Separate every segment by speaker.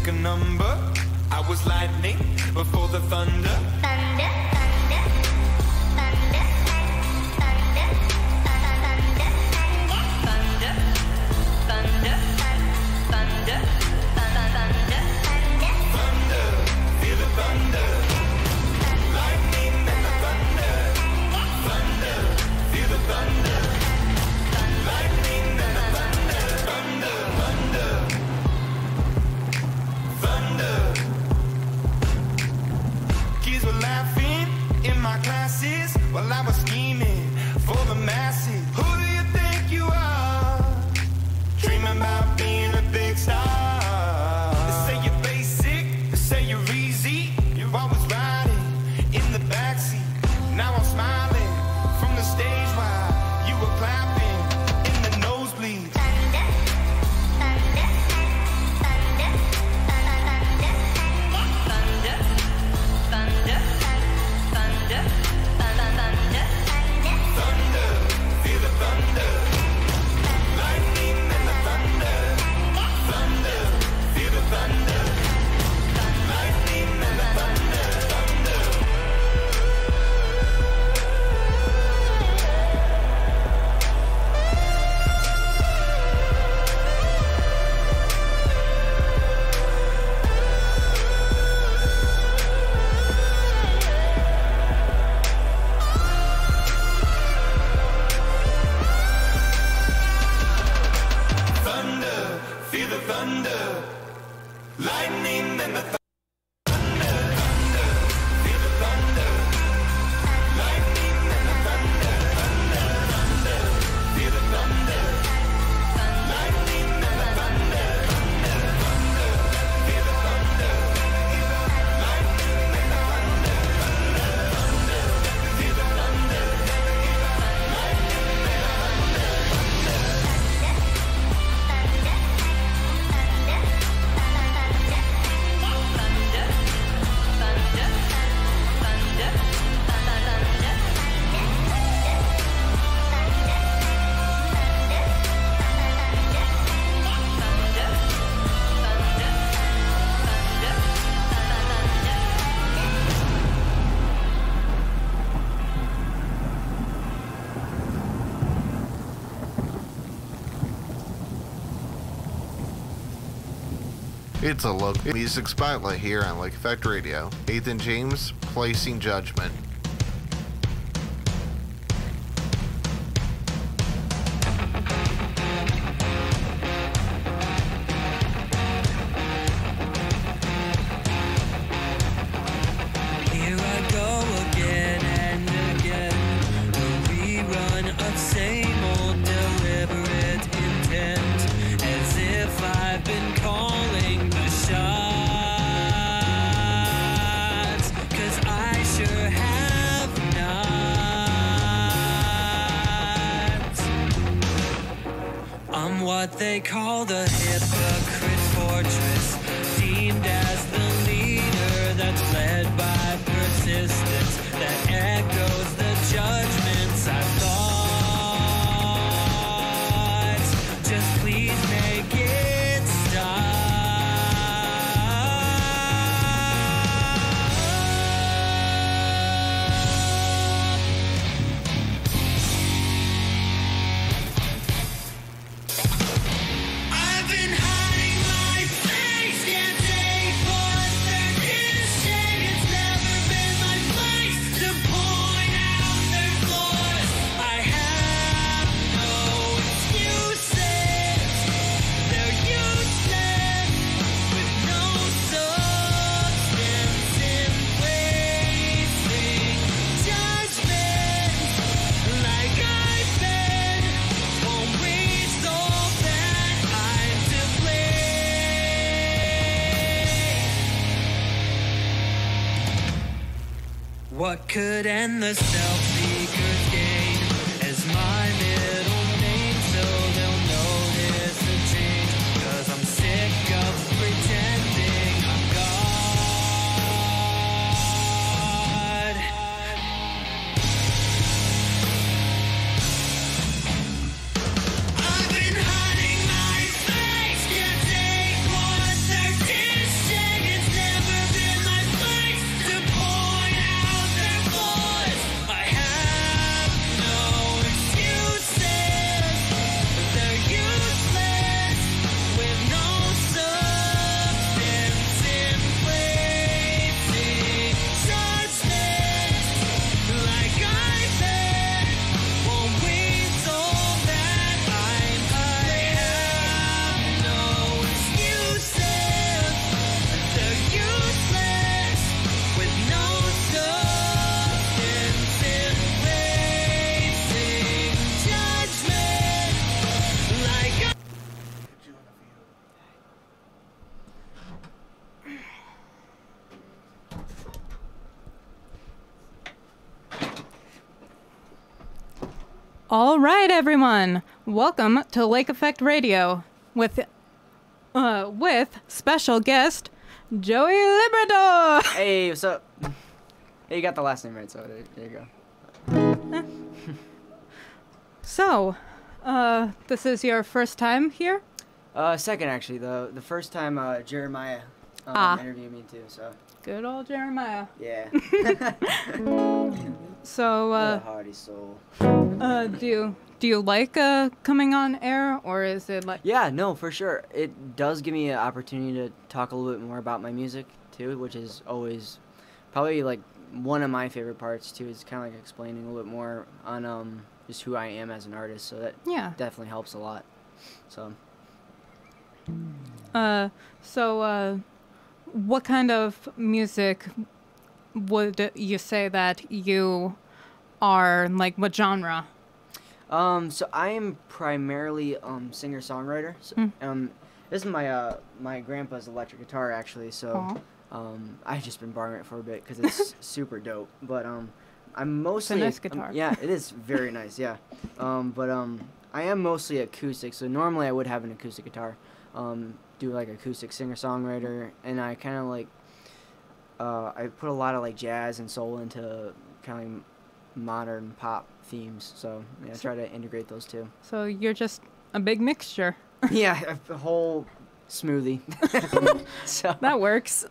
Speaker 1: pick a number. I was lightning before the thunder. Thunder, thunder, thunder, thunder, thunder, thunder, thunder, thunder, thunder, thunder, feel the thunder. Lightning and the thunder. Thunder, feel the thunder. Lightning and the thunder. Thunder, thunder, thunder. Kids were laughing in my classes while I was scheming for the masses. Who do you think you are? Dreaming about being a big star. They say you're basic, they say you're easy. You're always riding in the backseat. Now I'm smiling from the stage while you were clapping in the nosebleed. Thunder, thunder, thunder, thunder, thunder, thunder, thunder, thunder, thunder, feel the thunder. Lightning and the thunder. Thunder, feel the thunder. Lightning and the thunder. Thunder. Thunder, feel the thunder. Lightning and the thunder. Thunder, feel the thunder. Lightning and the thunder. Thunder, thunder, feel the thunder. Lightning and the thunder. Thunder, thunder, feel the thunder. Lightning and the thunder. Thunder, thunder, feel the thunder. Lightning and the
Speaker 2: It's a local music spotlight here on Lake Effect Radio. Ethan James, Placing Judgment.
Speaker 3: Here I go again and again, a rerun of same old deliberate intent, as if I've been calling the shots, 'cause I sure have not. I'm what they call the hypocrite fortress, deemed as the leader that's led by persistence, that echoes the judgments I thought. Just please make it stop. I've been hiding my face, can't take for certain shame. It's never been my place to point out their flaws. I have no excuses, they're useless, with no substance in placing judgment like I've been. Won't resolve that I'm to blame. What could end the self-seeker's gain is my middle name, so they'll notice a change, 'cause I'm sick of pretending I'm God. I've been hiding my face, can't take what they're
Speaker 4: All right, everyone. Welcome to Lake Effect Radio with special guest Joey Liberatore.
Speaker 5: Hey, what's up? Hey, you got the last name right, so there you go.
Speaker 4: So, this is your first time here?
Speaker 5: Second, actually. The first time Jeremiah interviewed me, too, so.
Speaker 4: Good old Jeremiah.
Speaker 5: Yeah.
Speaker 4: So,
Speaker 5: What a hearty soul.
Speaker 4: do you like coming on air, or is it like...
Speaker 5: Yeah, no, for sure. It does give me an opportunity to talk a little bit more about my music, too, which is always probably, like, one of my favorite parts, too, is kind of, like, explaining a little bit more on just who I am as an artist, so that definitely helps a lot, so.
Speaker 4: What kind of music would you say that you are, like, what genre?
Speaker 5: So I am primarily singer-songwriter. So, this is my grandpa's electric guitar, actually, so I've just been borrowing it for a bit because it's super dope. But I'm mostly...
Speaker 4: It's a nice guitar.
Speaker 5: Yeah, it is very nice, yeah. But I am mostly acoustic, so normally I would have an acoustic guitar. Do like acoustic singer-songwriter, and I kind of like I put a lot of like jazz and soul into kind of like modern pop themes, so yeah, I try to integrate those two.
Speaker 4: So you're just a big mixture.
Speaker 5: Yeah, a whole smoothie. So
Speaker 4: That works.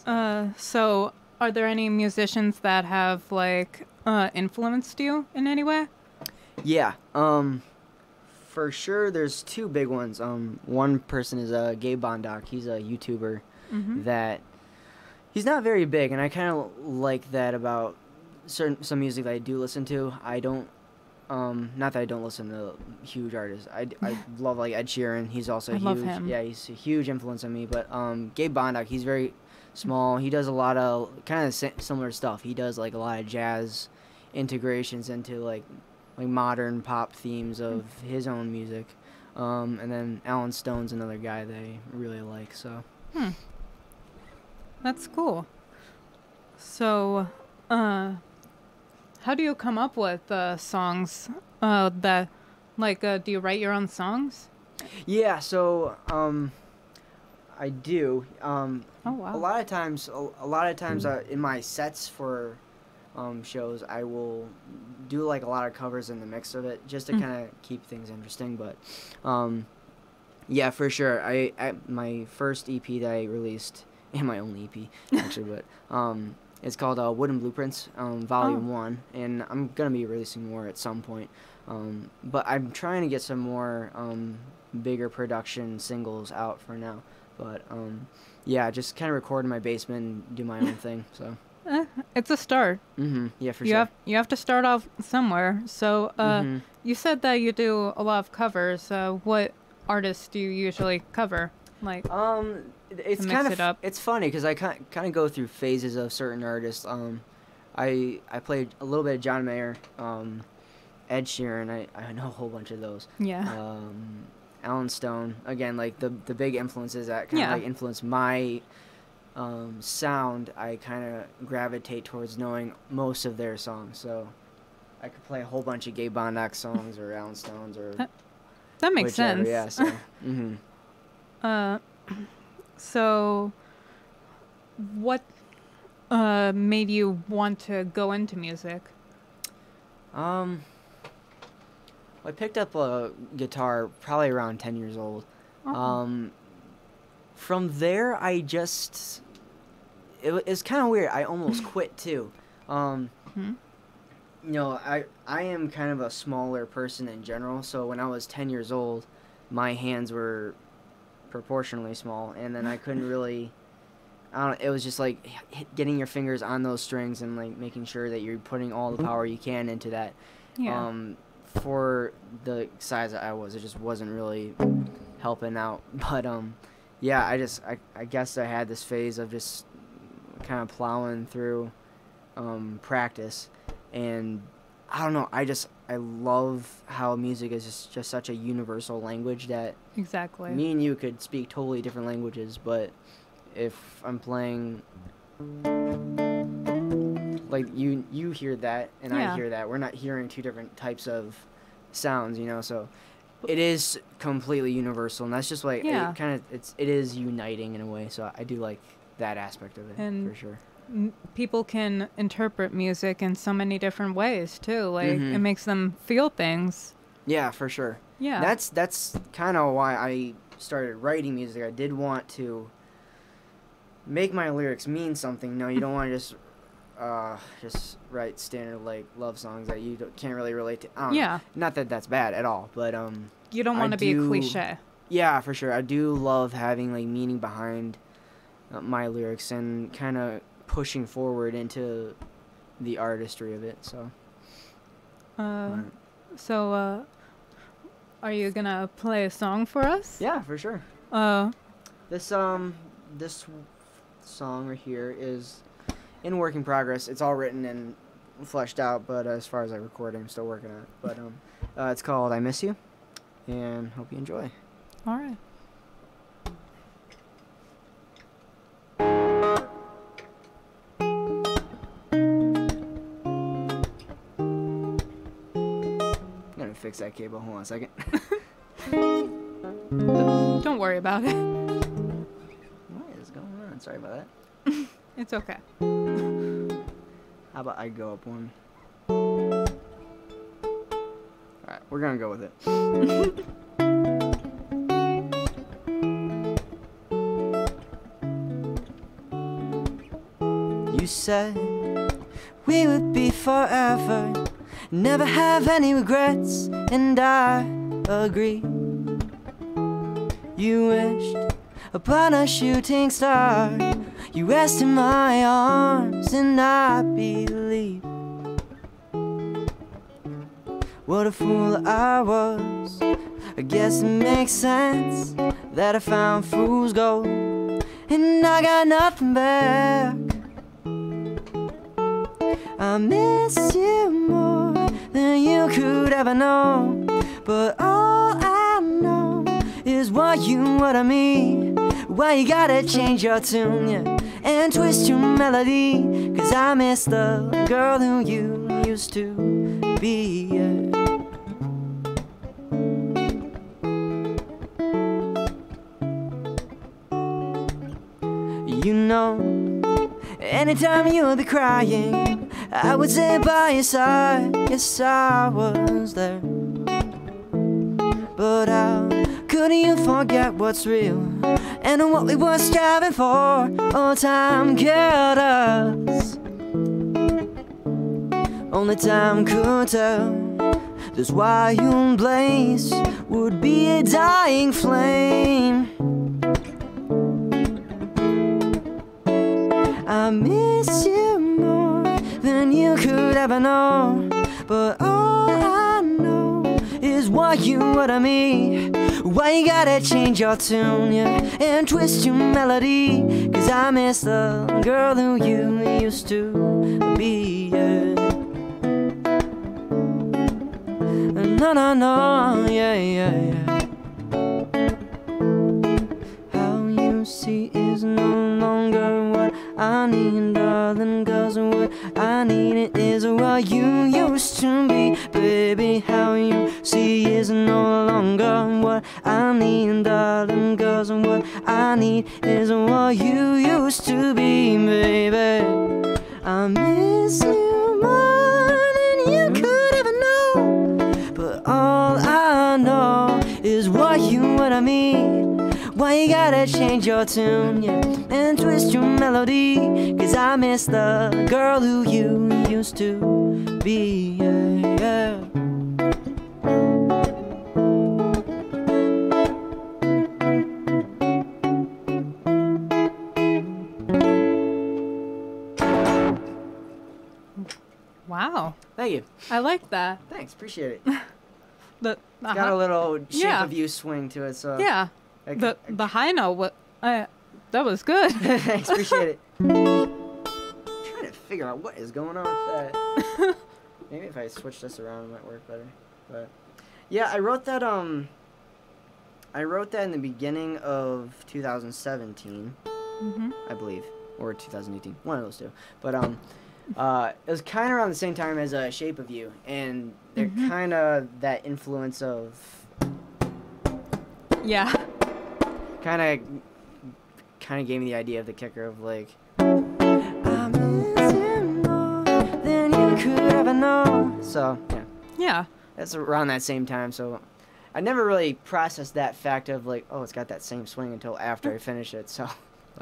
Speaker 5: yeah.
Speaker 4: So are there any musicians that have like influenced you in any way?
Speaker 5: Yeah. For sure, there's two big ones. One person is Gabe Bondoc. He's a YouTuber that he's not very big, and I kind of like that about some music that I do listen to. I don't, not that I don't listen to huge artists. I love like Ed Sheeran. He's also
Speaker 4: I
Speaker 5: huge.
Speaker 4: love him.
Speaker 5: Yeah, he's a huge influence on me. But Gabe Bondoc, he's very small. He does a lot of kind of similar stuff. He does like a lot of jazz integrations into like modern pop themes of his own music. And then Alan Stone's another guy that I really like, so.
Speaker 4: That's cool. So, how do you come up with songs that, like, do you write your own songs?
Speaker 5: Yeah, so, I do.
Speaker 4: Oh, wow.
Speaker 5: A lot of times in my sets for shows, I will do like a lot of covers in the mix of it just to kind of keep things interesting. But yeah, for sure. I my first EP that I released, and my only EP actually, but it's called Wooden Blueprints, Volume 1, and I'm gonna be releasing more at some point. But I'm trying to get some more bigger production singles out for now. But yeah, just kind of record in my basement and do my own thing. So.
Speaker 4: It's a start.
Speaker 5: Yeah, for sure.
Speaker 4: You have to start off somewhere. So, you said that you do a lot of covers. What artists do you usually cover? Like,
Speaker 5: it's
Speaker 4: to
Speaker 5: kind
Speaker 4: mix
Speaker 5: of
Speaker 4: it up?
Speaker 5: It's funny because I kind of go through phases of certain artists. I played a little bit of John Mayer, Ed Sheeran. I know a whole bunch of those.
Speaker 4: Yeah.
Speaker 5: Alan Stone. Again, like the big influences that kind of like influence my sound. I kind of gravitate towards knowing most of their songs, so I could play a whole bunch of Gabe Bondoc songs or Alan Stone's or
Speaker 4: That makes
Speaker 5: whichever,
Speaker 4: sense.
Speaker 5: yeah, so
Speaker 4: So, what made you want to go into music?
Speaker 5: I picked up a guitar probably around 10 years old. From there, I just... It's kind of weird. I almost quit, too. You know, I am kind of a smaller person in general, so when I was 10 years old, my hands were proportionally small, and then I couldn't really... it was just, like, getting your fingers on those strings and, like, making sure that you're putting all the power you can into that.
Speaker 4: Yeah.
Speaker 5: For the size that I was, it just wasn't really helping out. But, yeah, I guess I had this phase of just kind of plowing through practice, and I don't know, I love how music is just such a universal language that
Speaker 4: Exactly.
Speaker 5: me and you could speak totally different languages, but if I'm playing like you hear that and I
Speaker 4: Yeah.
Speaker 5: hear that. We're not hearing two different types of sounds, you know. So it is completely universal, and that's just like
Speaker 4: Yeah.
Speaker 5: it is uniting in a way. So I do like that aspect of it
Speaker 4: And
Speaker 5: for sure.
Speaker 4: People can interpret music in so many different ways too. Like
Speaker 5: Mhm.
Speaker 4: it makes them feel things.
Speaker 5: Yeah, for sure.
Speaker 4: Yeah.
Speaker 5: That's kind of why I started writing music. I did want to make my lyrics mean something. No, you don't want to just write standard like love songs that you can't really relate to. I don't know.
Speaker 4: Yeah.
Speaker 5: Not that that's bad at all, but
Speaker 4: You don't
Speaker 5: I
Speaker 4: want to be a
Speaker 5: do-
Speaker 4: cliche.
Speaker 5: yeah, for sure. I do love having like meaning behind my lyrics and kind of pushing forward into the artistry of it. So
Speaker 4: Uh, so, are you gonna play a song for us?
Speaker 5: yeah, for sure. This song right here is in work in progress. It's all written and fleshed out, but as far as I record, I'm still working on it. But it's called "I Miss You," and hope you enjoy.
Speaker 4: All right.
Speaker 5: I'm gonna fix that cable. Hold on a second.
Speaker 4: Don't worry about it.
Speaker 5: What is going on? Sorry about that.
Speaker 4: It's okay.
Speaker 5: How about I go up one? Alright, we're gonna go with it. You said we would be forever, never have any regrets, and I agree. You wished upon a shooting star, you rest in my arms, and I believe. What a fool I was. I guess it makes sense that I found fool's gold, and I got nothing back. I miss you more than you could ever know, but all I know is why you what I mean. Why you gotta change your tune, yeah, and twist your melody, 'cause I miss the girl who you used to be, yeah. You know, anytime you would be crying, I would sit by your side. Yes, I was there. But how could you forget what's real and what we were striving for? All time killed us. Only time could tell. That's why your blaze would be a dying flame. I miss you more than you could ever know, but all I know is why you what I mean. Why you gotta change your tune, yeah, and twist your melody, 'cause I miss the girl who you used to be, yeah. No, no, no, yeah, yeah, yeah. How you see is no longer what I need, darling, 'cause what I need is what you used to be. Baby, how you see is no longer what I need, darling, 'cause what I need is what you used to be, baby. I miss you more than you could ever know, but all I know is what you what I mean. Why you gotta change your tune, yeah, and twist your melody, 'cause I miss the girl who you used to be, yeah, yeah.
Speaker 4: Wow.
Speaker 5: Thank you.
Speaker 4: I like that.
Speaker 5: Thanks, appreciate it.
Speaker 4: Uh-huh.
Speaker 5: Got a little shape
Speaker 4: Yeah.
Speaker 5: of you swing to it, so
Speaker 4: Yeah. The high note, that was good.
Speaker 5: Thanks, appreciate it. Trying to figure out what is going on with that. Maybe if I switch this around, it might work better. But yeah, I wrote that in the beginning of 2017,
Speaker 4: Mm-hmm.
Speaker 5: I believe, or 2018, one of those two. But It was kind of around the same time as Shape of You, and they're kind of that influence of
Speaker 4: Yeah.
Speaker 5: kind of gave me the idea of the kicker of like I miss you more than you could ever know. So yeah,
Speaker 4: Yeah.
Speaker 5: that's around that same time. So I never really processed that fact of like, oh, it's got that same swing until after I finish it. So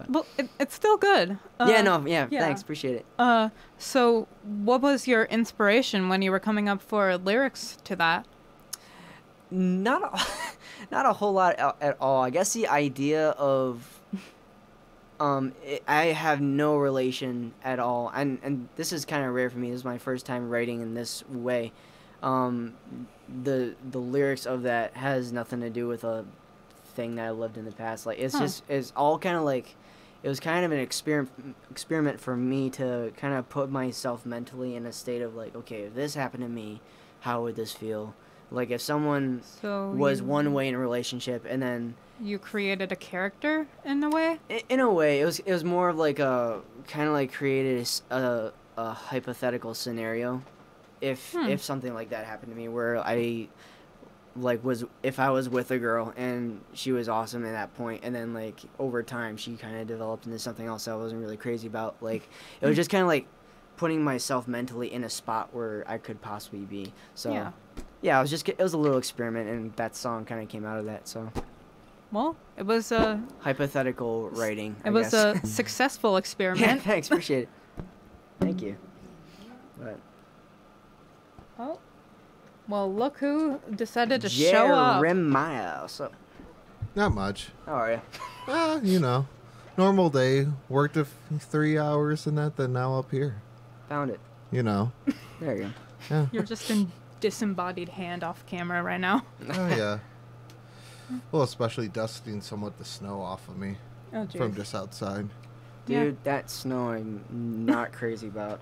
Speaker 4: Well, it's still good.
Speaker 5: yeah,
Speaker 4: yeah.
Speaker 5: thanks, appreciate it.
Speaker 4: So what was your inspiration when you were coming up for lyrics to that?
Speaker 5: Not a whole lot at all. I guess the idea of I have no relation at all, and this is kind of rare for me. This is my first time writing in this way. The lyrics of that has nothing to do with a thing that I lived in the past. Like it's all kind of like it was kind of an experiment for me to kind of put myself mentally in a state of like, okay, if this happened to me, how would this feel? Like if someone was one way in a relationship and then
Speaker 4: You created a character in a way?
Speaker 5: in a way it was more of like a kind of like created a hypothetical scenario if something like that happened to me where I like if I was with a girl and she was awesome at that point and then like over time she kind of developed into something else I wasn't really crazy about. Like it was just kind of like putting myself mentally in a spot where I could possibly be. So yeah, it was a little experiment, and that song kind of came out of that. So
Speaker 4: Well, it was a
Speaker 5: hypothetical writing.
Speaker 4: it was a successful
Speaker 5: Yeah,
Speaker 4: experiment.
Speaker 5: thanks, appreciate it. Thank you. But
Speaker 4: Oh. Well, look who decided to show up.
Speaker 5: Jeremiah. So
Speaker 2: Not much.
Speaker 5: how are you?
Speaker 2: You know, normal day. Worked 3 hours and that. Then now up here.
Speaker 5: Found it.
Speaker 2: You know.
Speaker 5: There you go.
Speaker 2: Yeah.
Speaker 4: You're just in disembodied hand off camera right now.
Speaker 2: Oh yeah. Well, especially dusting somewhat the snow off of me
Speaker 4: Oh,
Speaker 2: from
Speaker 4: jeez.
Speaker 2: just outside.
Speaker 5: Dude, that snow I'm not crazy about.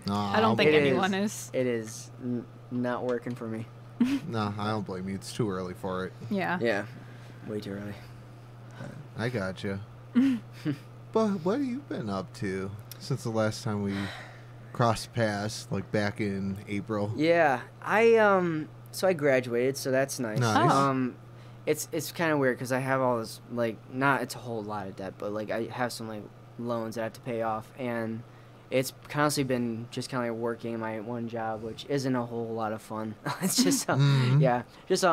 Speaker 2: No,
Speaker 4: I don't think
Speaker 5: It
Speaker 4: anyone
Speaker 5: is.
Speaker 4: is.
Speaker 5: It is not working for me.
Speaker 2: No, I don't blame you. It's too early for it.
Speaker 4: Yeah.
Speaker 5: Yeah, way too early.
Speaker 2: I got you. But what have you been up to since the last time we crossed paths, like back in April?
Speaker 5: Yeah, so I graduated, so that's nice.
Speaker 2: Nice.
Speaker 4: Oh.
Speaker 5: It's kind of weird because I have all this like it's a whole lot of debt, but like I have some like loans that I have to pay off, and it's constantly been just kind of like working my one job, which isn't a whole lot of fun. It's just yeah, just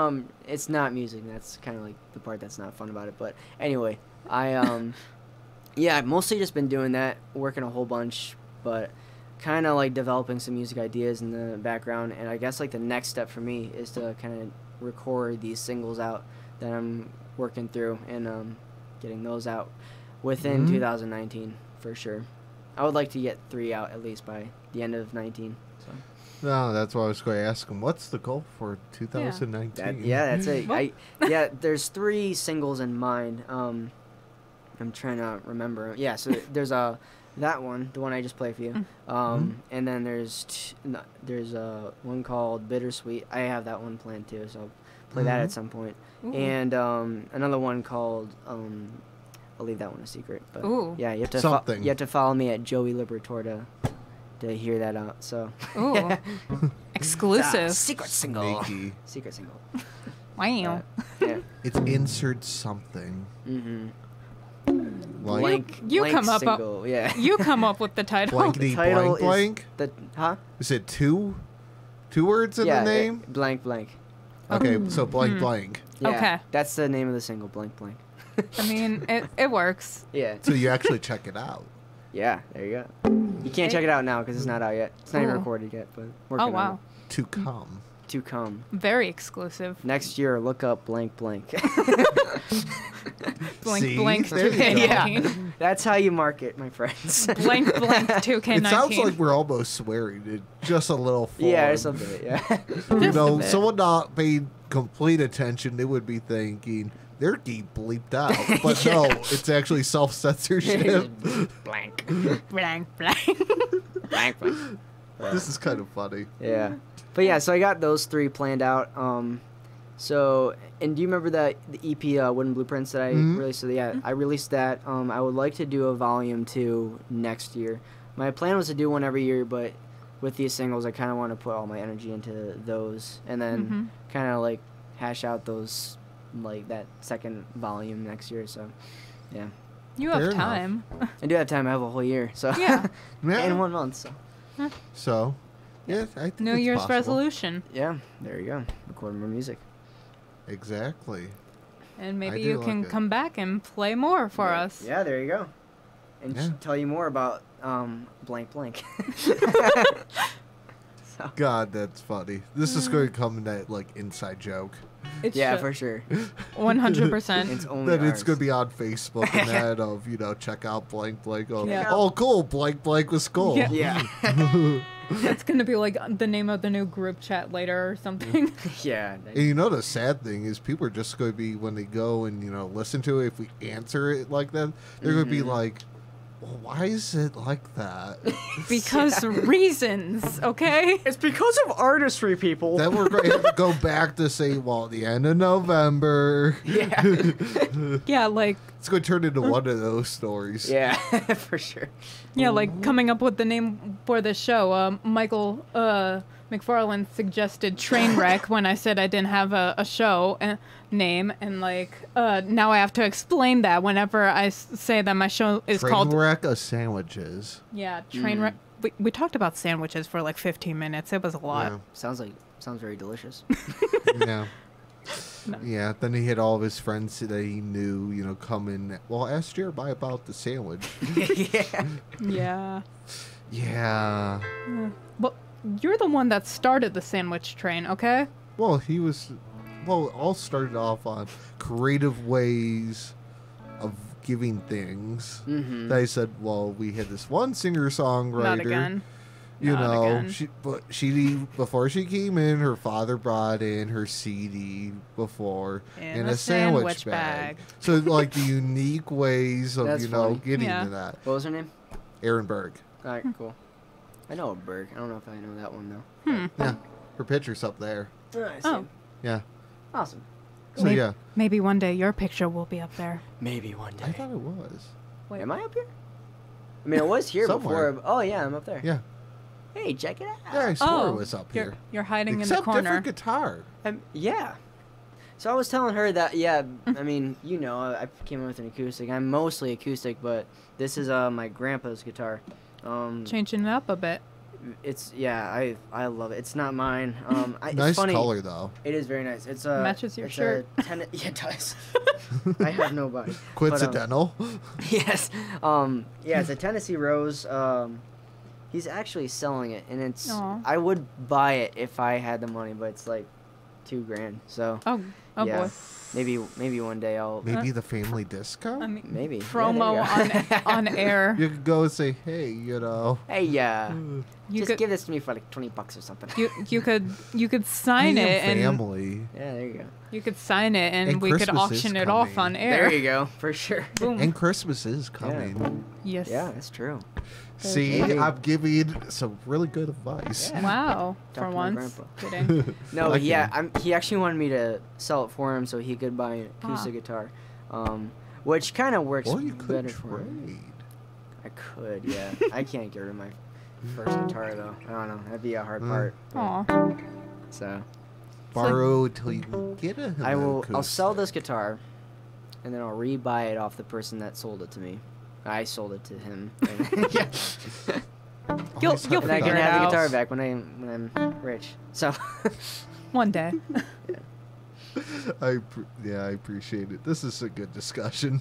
Speaker 5: it's not music. That's kind of like the part that's not fun about it. But anyway, yeah, I've mostly just been doing that, working a whole bunch, but kind of like developing some music ideas in the background. And I guess like the next step for me is to kind of record these singles out that I'm working through and getting those out within 2019 for sure. I would like to get 3 out at least by the end of 19. So
Speaker 2: No, that's why I was going to ask him. What's the goal for 2019?
Speaker 5: that's it.
Speaker 4: Well-
Speaker 5: There's 3 singles in mind. I'm trying to remember. Yeah, so there's that one, the one I just played for you. And then there's one called Bittersweet. I have that one planned too, so I'll play that at some point.
Speaker 4: Ooh.
Speaker 5: And another one called I'll leave that one a secret. But
Speaker 4: Ooh.
Speaker 5: yeah, you have to
Speaker 2: Something.
Speaker 5: you have to follow me at Joey Liberatore to hear that out. So
Speaker 4: Ooh. Exclusive.
Speaker 5: secret single.
Speaker 2: Sneaky.
Speaker 5: Secret single.
Speaker 4: Wow.
Speaker 5: Yeah.
Speaker 2: It's insert something.
Speaker 5: Mm-hmm.
Speaker 2: Like
Speaker 5: Blank.
Speaker 4: You
Speaker 5: blank
Speaker 4: come up-
Speaker 5: single. Yeah.
Speaker 4: You come up with the title.
Speaker 2: blankety
Speaker 5: title
Speaker 2: blank blank.
Speaker 5: is huh?
Speaker 2: Is it two words in
Speaker 5: Yeah.
Speaker 2: the name?
Speaker 5: Blank blank.
Speaker 2: Okay, so blank blank.
Speaker 5: Yeah,
Speaker 4: Okay.
Speaker 5: That's the name of the single. Blank blank.
Speaker 4: I mean, it works.
Speaker 5: Yeah.
Speaker 2: So you actually check it out.
Speaker 5: Yeah. There you go. You can't check it out now because it's not out yet. It's not even
Speaker 4: Ooh.
Speaker 5: recorded yet, but working
Speaker 4: Oh, wow.
Speaker 5: on
Speaker 2: To come.
Speaker 5: it. To come
Speaker 4: Very exclusive.
Speaker 5: next year. Look up blank blank.
Speaker 4: Blank,
Speaker 2: See?
Speaker 4: blank,
Speaker 2: There you
Speaker 4: 2K19.
Speaker 2: go.
Speaker 5: That's how you market, my friends.
Speaker 4: Blank, blank, 2K19.
Speaker 2: It sounds like we're almost swearing it. Just a little form.
Speaker 5: Yeah, there's something. Yeah.
Speaker 2: You know,
Speaker 5: bit.
Speaker 2: someone not paying complete attention, they would be thinking they're getting bleeped out. But no, it's actually self-censorship.
Speaker 5: Blank.
Speaker 4: Blank, blank.
Speaker 5: Blank blank.
Speaker 2: This is kind of funny.
Speaker 5: Yeah. But yeah, so I got those 3 planned out. So, and do you remember the EP Wooden Blueprints that I released? So yeah, I released that. I would like to do a volume 2 next year. My plan was to do one every year, but with these singles, I kind of want to put all my energy into those, and then kind of like hash out those like that second volume next year. So, yeah,
Speaker 4: You
Speaker 2: Fair
Speaker 4: have
Speaker 2: enough.
Speaker 4: time.
Speaker 5: I do have time. I have a whole year, so
Speaker 4: Yeah.
Speaker 2: Yeah.
Speaker 5: in 1 month. So,
Speaker 2: So, yeah, I think
Speaker 4: New
Speaker 2: it's
Speaker 4: Year's
Speaker 2: possible.
Speaker 4: resolution.
Speaker 5: yeah, there you go. Record more music.
Speaker 2: Exactly.
Speaker 4: And maybe
Speaker 2: do
Speaker 4: you
Speaker 2: like
Speaker 4: can
Speaker 2: it.
Speaker 4: come back and play more for
Speaker 5: Yeah.
Speaker 4: us.
Speaker 5: Yeah, there you go. And
Speaker 2: Yeah.
Speaker 5: tell you more about blank blank. So,
Speaker 2: God, that's funny. This is going to come in that like inside joke.
Speaker 4: It
Speaker 5: yeah,
Speaker 4: should.
Speaker 5: for sure.
Speaker 4: 100%.
Speaker 5: It's only
Speaker 2: That it's
Speaker 5: ours.
Speaker 2: going to be on Facebook and that of, check out blank blank. Oh,
Speaker 4: Yeah.
Speaker 2: oh cool, blank blank was cool.
Speaker 4: Yeah.
Speaker 5: Yeah.
Speaker 4: It's going to be like the name of the new group chat later or something.
Speaker 5: Yeah.
Speaker 2: And the sad thing is people are just going to be, when they go and, listen to it, if we answer it like that, they're going to be like, well, why is it like that?
Speaker 4: Because reasons, okay?
Speaker 5: It's because of artistry, people.
Speaker 2: Then we're going to have to go back to say, well, at the end of November.
Speaker 5: Yeah.
Speaker 4: Yeah, like
Speaker 2: It's going to turn into one of those stories.
Speaker 5: Yeah, for sure.
Speaker 4: coming up with the name for the show. Michael McFarland suggested Trainwreck when I said I didn't have a show name, and now I have to explain that whenever I say that my show is called
Speaker 2: Trainwreck of sandwiches.
Speaker 4: Trainwreck. We talked about sandwiches for like 15 minutes. It was a lot.
Speaker 2: Yeah.
Speaker 5: Sounds very delicious.
Speaker 2: Yeah. Yeah, then he had all of his friends that he knew, come in. Well, ask Jeremiah about the sandwich.
Speaker 5: Yeah.
Speaker 4: Yeah.
Speaker 2: Yeah.
Speaker 4: But you're the one that started the sandwich train, okay?
Speaker 2: Well, it all started off on creative ways of giving things.
Speaker 5: Mm-hmm.
Speaker 2: They said, well, we had this one singer-songwriter.
Speaker 4: Not again.
Speaker 2: You
Speaker 4: Not
Speaker 2: know,
Speaker 4: again.
Speaker 2: she before she came in, her father brought in her CD before
Speaker 4: In
Speaker 2: a
Speaker 4: a
Speaker 2: sandwich
Speaker 4: sandwich
Speaker 2: bag.
Speaker 4: bag.
Speaker 2: So like the unique ways of
Speaker 5: That's funny.
Speaker 2: getting
Speaker 4: Yeah.
Speaker 2: to that.
Speaker 5: What was her name?
Speaker 2: Aaron Berg.
Speaker 5: All right, cool. I know a Berg. I don't know if I know that one though.
Speaker 2: Yeah, her picture's up there.
Speaker 5: I see.
Speaker 4: Oh.
Speaker 2: Yeah.
Speaker 5: Awesome.
Speaker 2: So
Speaker 4: Maybe,
Speaker 2: yeah,
Speaker 4: maybe one day your picture will be up there.
Speaker 5: Maybe one day.
Speaker 2: I thought it was.
Speaker 4: Wait.
Speaker 5: Am I up here? I mean, I was here
Speaker 2: Somewhere.
Speaker 5: before. Oh yeah, I'm up there.
Speaker 2: Yeah.
Speaker 5: Hey, check it out.
Speaker 2: Yeah, I swore
Speaker 4: Oh,
Speaker 2: it was up
Speaker 4: you're,
Speaker 2: here.
Speaker 4: you're hiding
Speaker 2: Except
Speaker 4: in the corner.
Speaker 2: different guitar.
Speaker 5: Yeah. So I was telling her that, yeah, I mean, I came in with an acoustic. I'm mostly acoustic, but this is my grandpa's guitar.
Speaker 4: Changing it up a bit.
Speaker 5: It's, yeah, I love it. It's not mine. It's
Speaker 2: Nice
Speaker 5: funny.
Speaker 2: color though.
Speaker 5: It is very nice. It's
Speaker 4: Matches your
Speaker 5: it's
Speaker 4: shirt.
Speaker 5: yeah, it does. I have no body.
Speaker 2: Coincidental.
Speaker 5: Yes. Yeah, it's a Tennessee Rose. He's actually selling it, and it's.
Speaker 4: Aw.
Speaker 5: I would buy it if I had the money, but it's like $2,000. So
Speaker 4: Oh
Speaker 5: yeah,
Speaker 4: boy.
Speaker 5: maybe one day I'll.
Speaker 2: Maybe the family discount.
Speaker 4: I mean,
Speaker 5: Maybe.
Speaker 4: promo
Speaker 5: Yeah, there
Speaker 4: on air.
Speaker 5: Hmm.
Speaker 2: You could go and say, hey,
Speaker 5: Hey,
Speaker 4: You
Speaker 5: just
Speaker 4: could
Speaker 5: give this to me for like $20 or something.
Speaker 4: you could sign
Speaker 2: me
Speaker 4: it and
Speaker 2: family.
Speaker 5: Yeah, there you go.
Speaker 4: you could sign it and
Speaker 2: And
Speaker 4: we could
Speaker 2: Christmas is
Speaker 4: auction it off
Speaker 2: coming.
Speaker 4: on air.
Speaker 5: There you go, for sure.
Speaker 4: Boom.
Speaker 2: And Christmas is coming.
Speaker 4: Yes.
Speaker 5: Yeah, that's true.
Speaker 2: See,
Speaker 5: Maybe.
Speaker 2: I'm giving some really good advice.
Speaker 5: Yeah.
Speaker 4: Wow.
Speaker 5: Talk
Speaker 4: For
Speaker 5: to my
Speaker 4: once.
Speaker 5: grandpa.
Speaker 4: Kidding.
Speaker 5: No,
Speaker 2: Like
Speaker 5: yeah,
Speaker 2: him.
Speaker 5: he actually wanted me to sell it for him so he could buy an acoustic guitar, which kind of works
Speaker 2: Or you could
Speaker 5: better for him.
Speaker 2: trade.
Speaker 5: I could, yeah. I can't get rid of my first guitar though. I don't know. That'd be a hard part. but-
Speaker 4: Aw.
Speaker 5: So
Speaker 2: Borrow until you can get a.
Speaker 5: I'll sell this guitar, and then I'll re-buy it off the person that sold it to me. I sold it to him. Yeah.
Speaker 4: You'll
Speaker 5: And I
Speaker 4: figure
Speaker 5: can
Speaker 4: it
Speaker 5: have the
Speaker 4: out.
Speaker 5: guitar back when I'm rich. So
Speaker 4: One day.
Speaker 2: I appreciate it. This is a good discussion.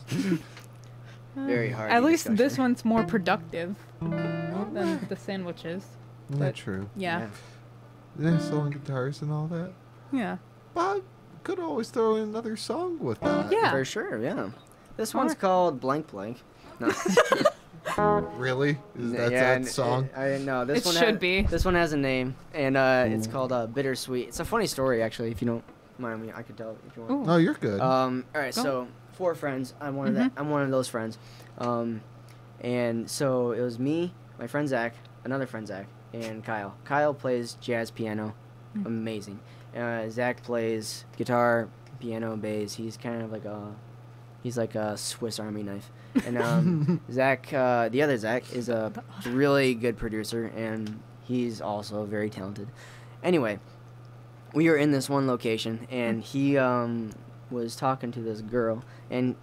Speaker 5: very hard.
Speaker 4: At least this one's more productive than the sandwiches.
Speaker 2: Isn't
Speaker 4: But-
Speaker 2: that true?
Speaker 4: Yeah.
Speaker 2: Yeah, selling guitars and all that.
Speaker 4: Yeah.
Speaker 2: But could always throw in another song with that.
Speaker 4: Yeah.
Speaker 5: For sure, yeah. This
Speaker 4: Alright.
Speaker 5: one's called Blank Blank. No.
Speaker 2: Really? Is that
Speaker 5: Yeah,
Speaker 2: that song?
Speaker 5: I know this
Speaker 4: It
Speaker 5: one
Speaker 4: should be.
Speaker 5: This one has a name, and it's called Bittersweet. It's a funny story, actually. If you don't mind me, I could tell if you want.
Speaker 4: Ooh.
Speaker 2: No, you're good.
Speaker 5: All right,
Speaker 4: Go.
Speaker 5: so 4 friends. I'm one of that. I'm one of those friends. And so it was me, my friend Zach, another friend Zach, and Kyle. Kyle plays jazz piano, amazing. Zach plays guitar, piano, bass. He's kind of like He's like a Swiss Army knife. And Zach, the other Zach, is a really good producer, and he's also very talented. Anyway, we were in this one location, and he was talking to this girl, and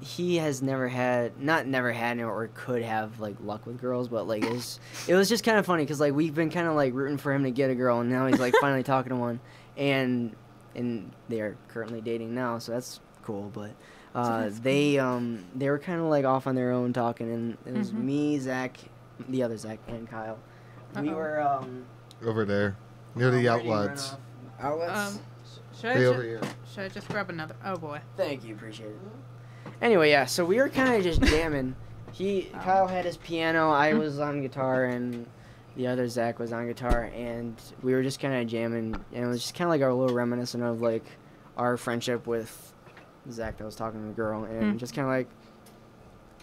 Speaker 5: he has never had or could have like luck with girls, but like it was just kind of funny because like we've been kind of like rooting for him to get a girl, and now he's like finally talking to one, and they are currently dating now, so that's cool. But they were kind of like off on their own talking, and it was me, Zach, the other Zach, and Kyle. We were
Speaker 2: over there near the
Speaker 5: where do you run
Speaker 2: outlets.
Speaker 5: off? Outlets.
Speaker 4: Should I just grab another? Oh boy.
Speaker 5: Thank you, appreciate it. Anyway, yeah, so we were kind of just jamming. Kyle had his piano, I was on guitar, and the other Zach was on guitar, and we were just kind of jamming, and it was just kind of like our little reminiscent of like our friendship with Zach that was talking to the girl, and just kind of like,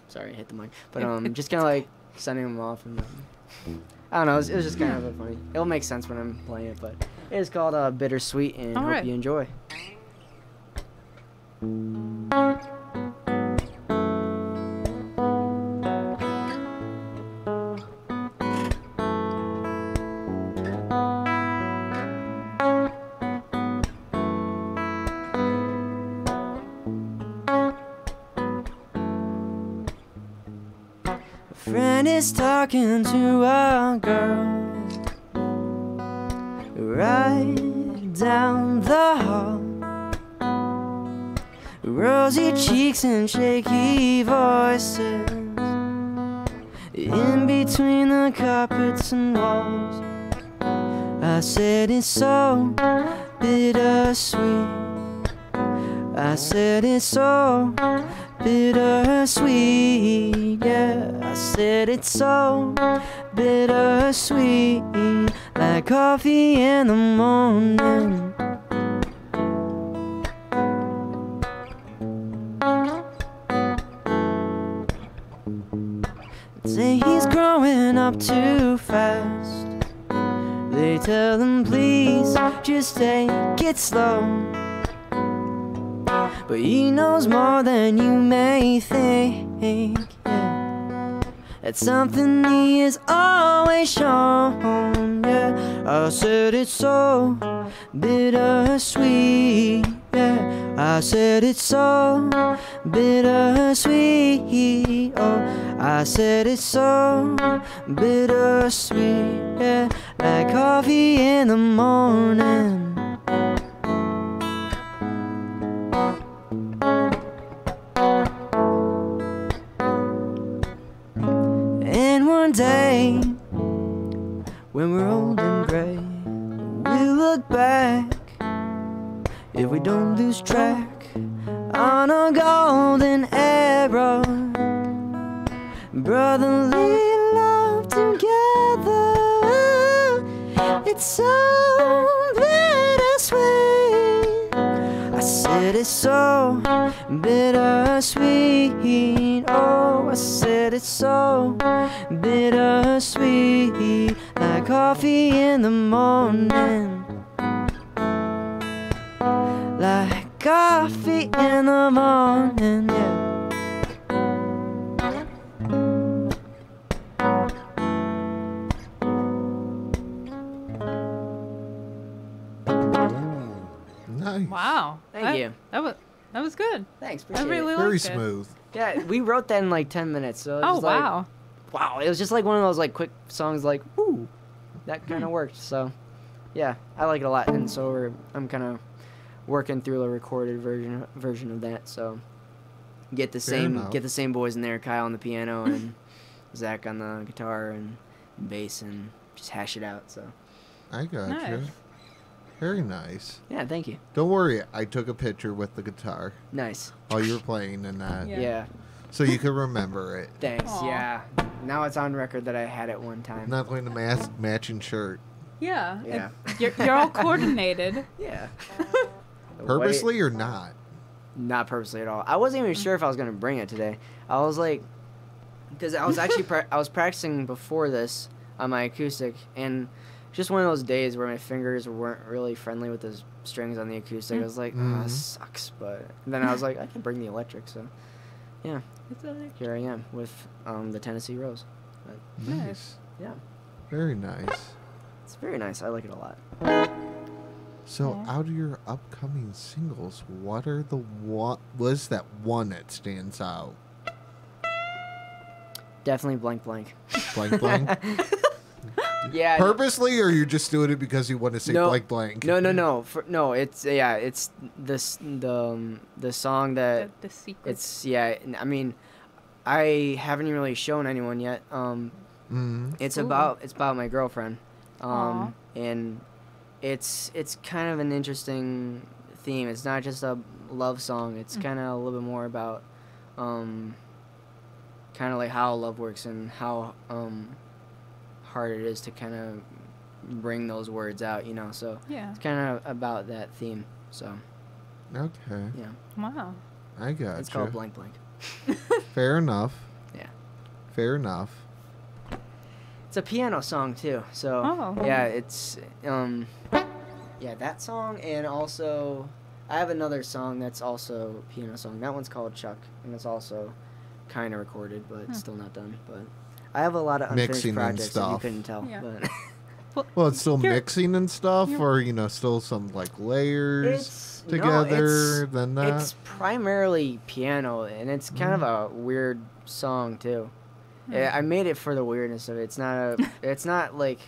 Speaker 5: sorry, I hit the mic, but just kind of like sending him off, and I don't know, it was just kind of funny. It'll make sense when I'm playing it, but it is called Bittersweet, and hope you enjoy. Friend is talking to a girl right down the hall. Rosy cheeks and shaky voices in between the carpets and walls. I said it's so bittersweet. I said it's so bittersweet, yeah. I said it's so bittersweet, like coffee in the morning. Say he's growing up too fast. They tell him please just take it slow. But he knows more than you may think, yeah. That's something he has always shown, yeah. I said it's so bittersweet, yeah. I said it's so bittersweet, oh. I said it's so bittersweet, yeah. Like coffee in the morning. One day, when we're old and gray, we'll look back, if we don't lose track, on a golden arrow. Brotherly love together, it's so bittersweet. I said it's so bittersweet, oh, I said it's so bittersweet, like coffee in the morning, like coffee in the morning, yeah.
Speaker 2: Nice.
Speaker 4: Wow.
Speaker 5: Thank you.
Speaker 4: That was good.
Speaker 5: Thanks,
Speaker 4: I
Speaker 5: appreciate
Speaker 4: really
Speaker 5: it.
Speaker 2: Very
Speaker 4: liked it.
Speaker 2: smooth.
Speaker 5: Yeah, we wrote that in like 10 minutes, so it was
Speaker 4: Oh
Speaker 5: just like,
Speaker 4: wow.
Speaker 5: wow, it was just like one of those like quick songs, like woo, that kind of worked. So, yeah, I like it a lot, and so I'm kind of working through a recorded version of that. So, get the same boys in there, Kyle on the piano and Zach on the guitar and bass, and just hash it out. So,
Speaker 2: I got
Speaker 4: Nice.
Speaker 2: you. Very nice.
Speaker 5: yeah, thank you.
Speaker 2: Don't worry, I took a picture with the guitar
Speaker 5: Nice.
Speaker 2: while you were playing and that,
Speaker 4: Yeah.
Speaker 5: Yeah,
Speaker 2: so you can remember it.
Speaker 5: thanks.
Speaker 4: Aw.
Speaker 5: Yeah, now it's on record that I had it one time.
Speaker 2: I'm not going to matching shirt.
Speaker 4: Yeah.
Speaker 5: Yeah.
Speaker 4: You're all coordinated.
Speaker 5: Yeah.
Speaker 2: Purposely or not?
Speaker 5: Not purposely at all. I wasn't even sure if I was gonna bring it today. I was like, because I was actually I was practicing before this on my acoustic, and just one of those days where my fingers weren't really friendly with the strings on the acoustic. I was like, oh, this sucks. But then I was like, I can bring the electric. So, yeah, here I am with the Tennessee Rose. But,
Speaker 2: Nice.
Speaker 5: yeah,
Speaker 2: Very nice.
Speaker 5: it's very nice. I like it a lot.
Speaker 2: So, out of your upcoming singles, what are the was that one that stands out?
Speaker 5: Definitely Blank Blank.
Speaker 2: Blank blank.
Speaker 5: Yeah.
Speaker 2: Purposely, or you're just doing it because you want to say
Speaker 5: No.
Speaker 2: blank blank?
Speaker 5: No. No, it's this the song that
Speaker 4: The secret.
Speaker 5: it's I mean, I haven't really shown anyone yet. It's
Speaker 4: Cool.
Speaker 5: about my girlfriend.
Speaker 4: Aw.
Speaker 5: And it's kind of an interesting theme. It's not just a love song. It's kind of a little bit more about kind of like how love works and how hard it is to kind of bring those words out, you know. So
Speaker 4: Yeah.
Speaker 5: it's kind of about that theme. So
Speaker 2: Okay,
Speaker 5: yeah,
Speaker 4: Wow.
Speaker 2: I got
Speaker 5: it's called Blank Blank.
Speaker 2: Fair enough.
Speaker 5: Yeah.
Speaker 2: Fair enough.
Speaker 5: It's a piano song too. So
Speaker 4: Oh.
Speaker 5: yeah, it's that song, and also I have another song that's also a piano song. That one's called Chuck, and it's also kind of recorded, but it's still not done. But I have a lot of unfinished
Speaker 2: Mixing and
Speaker 5: projects that you
Speaker 2: stuff.
Speaker 5: couldn't tell.
Speaker 4: Yeah.
Speaker 5: But
Speaker 2: Well, it's still
Speaker 4: You're-
Speaker 2: mixing and stuff,
Speaker 4: you're-
Speaker 2: or still some like layers
Speaker 5: it's
Speaker 2: together. Then that.
Speaker 5: It's primarily piano, and it's kind of a weird song too. Yeah, I made it for the weirdness of it. It's not like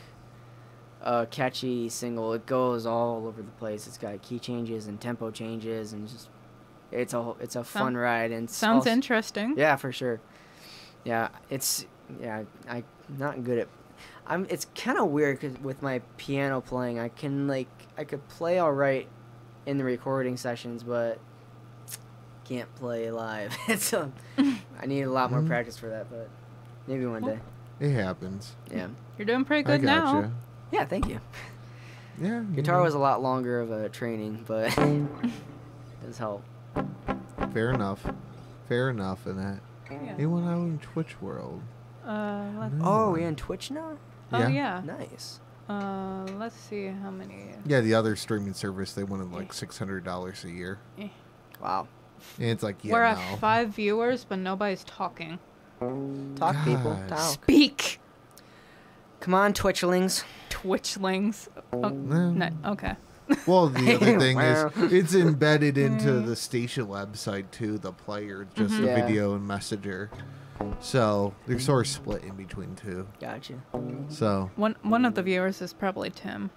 Speaker 5: a catchy single. It goes all over the place. It's got key changes and tempo changes, and just it's a fun ride. And
Speaker 4: Sounds
Speaker 5: also,
Speaker 4: interesting.
Speaker 5: yeah, for sure. Yeah, I'm not good at. It's kind of weird because with my piano playing, I could play all right in the recording sessions, but can't play live. I need a lot more practice for that, but maybe one day.
Speaker 2: It happens.
Speaker 5: Yeah.
Speaker 4: You're doing pretty
Speaker 2: I
Speaker 4: good now.
Speaker 2: gotcha.
Speaker 5: Yeah, thank you.
Speaker 2: Yeah.
Speaker 5: Guitar was a lot longer of a training, but it does help.
Speaker 2: fair enough. Fair enough in that.
Speaker 4: Yeah.
Speaker 2: Anyone out in Twitch world?
Speaker 4: Let's,
Speaker 5: Oh, we're on Twitch now?
Speaker 4: oh yeah.
Speaker 5: Nice.
Speaker 4: Let's see how many.
Speaker 2: Yeah, the other streaming service, they wanted like $600 a year.
Speaker 5: Wow.
Speaker 2: And it's like, yeah,
Speaker 4: We're
Speaker 2: no.
Speaker 4: at 5 viewers, but nobody's talking.
Speaker 5: Talk, people.
Speaker 2: God.
Speaker 5: Talk.
Speaker 4: Speak,
Speaker 5: Come on, Twitchlings.
Speaker 4: Twitchlings. Oh,
Speaker 2: No.
Speaker 4: no, okay.
Speaker 2: Well, the other thing
Speaker 5: Wow.
Speaker 2: is, it's embedded into the station website too, the player, just the
Speaker 5: Yeah.
Speaker 2: video and messenger. So they're sort of split in between two.
Speaker 5: Gotcha.
Speaker 2: So
Speaker 4: One of the viewers is probably Tim.